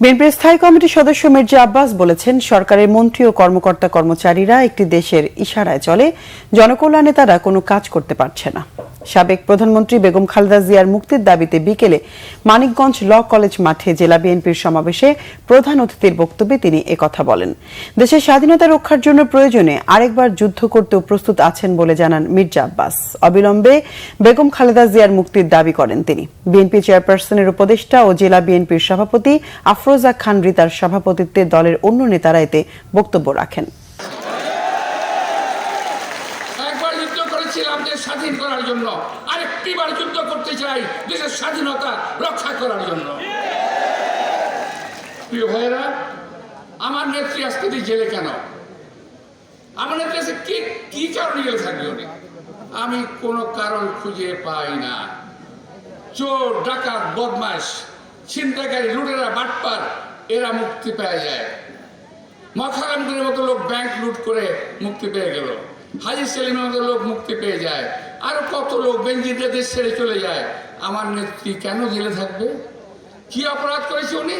বিএনপির স্থায়ী কমিটির সদস্য মির্জা আব্বাস বলেছেন, সরকারের মন্ত্রী ও কর্মকর্তা কর্মচারীরা একটি দেশের ইশারায় চলে, জনকল্যাণে তারা কোনো কাজ করতে পারছে না। সাবেক প্রধানমন্ত্রী বেগম খালেদা জিয়ার মুক্তির দাবিতে বিকেলে মানিকগঞ্জ ল কলেজ মাঠে জেলা বিএনপির সমাবেশে প্রধান অতিথির বক্তব্যে তিনি একথা বলেন। দেশের স্বাধীনতা রক্ষার জন্য প্রয়োজনে আরেকবার যুদ্ধ করতেও প্রস্তুত আছেন বলে জানান মির্জা আব্বাস। অবিলম্বে বেগম খালেদা জিয়ার মুক্তির দাবি করেন তিনি। বিএনপি চেয়ারপারসনের উপদেষ্টা ও জেলা বিএনপির সভাপতি আফরোজা খান রিতার সভাপতিত্বে দলের অন্য নেতারা এতে বক্তব্য রাখেন। দেশ স্বাধীন করার জন্য আরেকটিবার যুদ্ধ করতে চাই দেশের স্বাধীনতা রক্ষা করার জন্য। প্রিয় ভাইয়েরা, আমার নেত্রী আজকে জেলে কেন? আমার নেত্রী আজকে কি কারণে জেলে থাকবে উনি? আমি কোনো কারণ খুঁজে পাই না। চোর, ডাকাত, বদমাশ, ছিনতাইকারী, লুটেরা, বাটপার এরা মুক্তি পেয়ে যায়। মখারামদের মতো লোক ব্যাংক লুট করে মুক্তি পেয়ে গেল। হাজি সেলিমের মতো লোক মুক্তি পেয়ে যায়। আরো কত লোক বেঞ্জিদের দেশ ছেড়ে চলে যায়। আমার নেত্রী কেন জেলে থাকবে? কি অপরাধ করেছে উনি?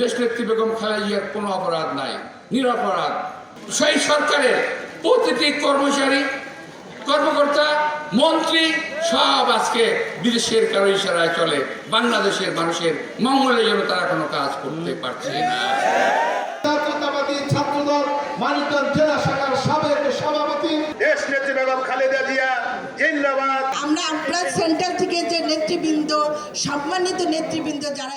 দেশ নেত্রী বেগম খালেদা জিয়ার কোনো অপরাধ নাই, নিরপরাধ। সেই সরকারের প্রতিটি কর্মচারী, কর্মকর্তা, মন্ত্রী সব আজকে বিদেশের কারো ইশারায় চলে। বাংলাদেশের মানুষের মঙ্গলের জন্য তারা কোনো কাজ করতে পারছে না। ছাত্রদল মানিকগঞ্জ জেলা শাখার সাবেক সভাপতি দেশ নেত্রী বেগম খালেদা জিয়া জিন্দাবাদ। আমরা আপনার সেন্টার থেকে যে নেতৃবৃন্দ, সম্মানিত নেতৃবৃন্দ যারা